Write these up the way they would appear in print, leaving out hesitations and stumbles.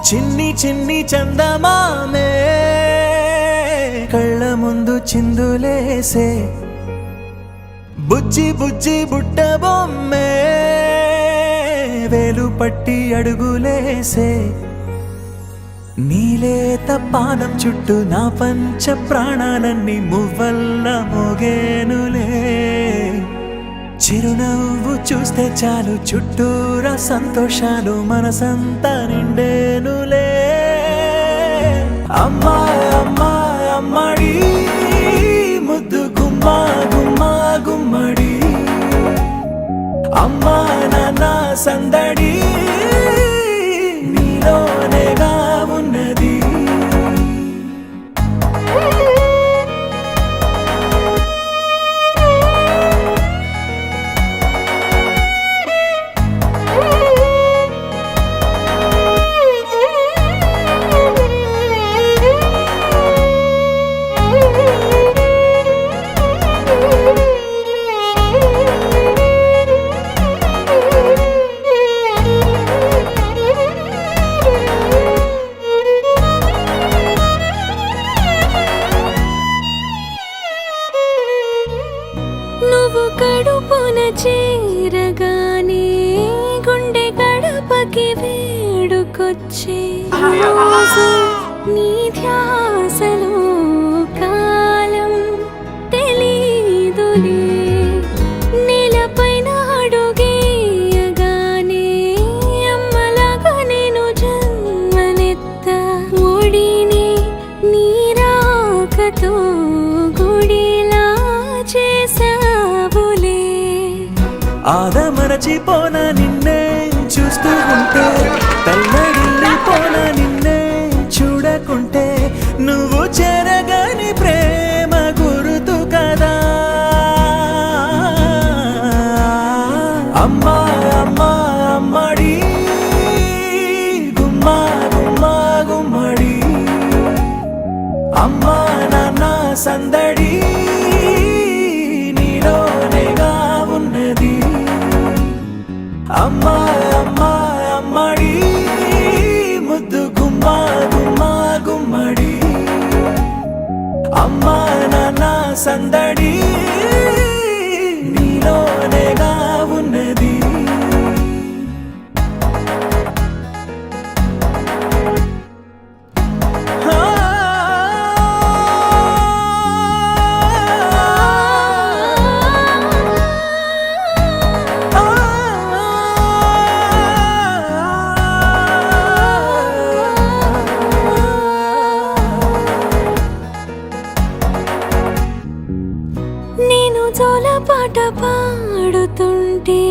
చిన్ని చిన్ని చందమామే కళ్ళ ముందు చిందులేసే బుజ్జి బుజ్జి బుట్ట బొమ్మే వేలు పట్టి అడుగులేసే నీలేత పానం చుట్టూ నా పంచ ప్రాణాలన్నీ మువ్వల్ల మోగేనులే చిరునవ్వు చూస్తే చాలు చుట్టూరా సంతోషాలు మనసంతా నిండేనులే అమ్మా అమ్మా అమ్మడి ముద్దు గుమ్మా గుమ్మా గుమ్మడి అమ్మా నాన్న సందడి నీలోనేగా ఉన్నది నువ్వు కడుపున చేరగానే గుండె గడపకి వేడుకొచ్చే రోజు నీ ధ్యాసలో కాలం తెలీదులే నేలపైన అడుగేయగానే అమ్మలాగా నేను జన్మనెత్త ఒడిని నీ రాకతో గుడిలా చేసావులే ఆదమరచిపోన నిన్నే చూస్తూ ఉంటే తల్లడిల్లిపోన నిన్నే చూడకుంటే నువ్వు చెరగని ప్రేమ గురుతు కదా అమ్మా అమ్మా అమ్మడి గుమ్మా గుమ్మా గుమ్మడి అమ్మా నాన్న సందడి నీలోనేగా ఉన్నది అమ్మా అమ్మా అమ్మడి ముద్దు గుమ్మా గుమ్మా గుమ్మడి అమ్మా నాన్న సందడి నీలోనేగా ఉన్నది నేను జోలపాట పాడుతుంటే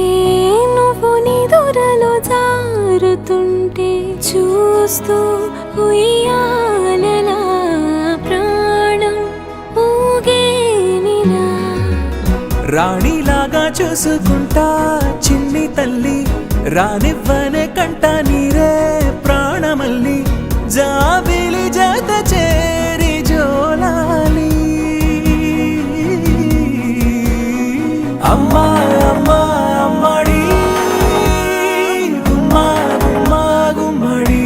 నువ్వు నిదురలో జారుతుంటే చూస్తూ ఉయ్యాలలా ప్రాణం ఊగేనిలా రాణిలాగా చూసుకుంటా చిన్ని తల్లి రానివ్వనే కంట నీరే ప్రాణమల్లి జాబిలి జత చేరి జోలాలి అమ్మా అమ్మా అమ్మడి గుమ్మా గుమ్మా గుమ్మడి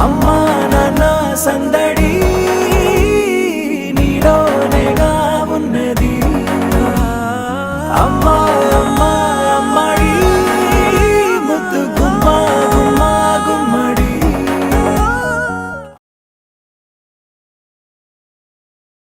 అమ్మా నాన్న సందడి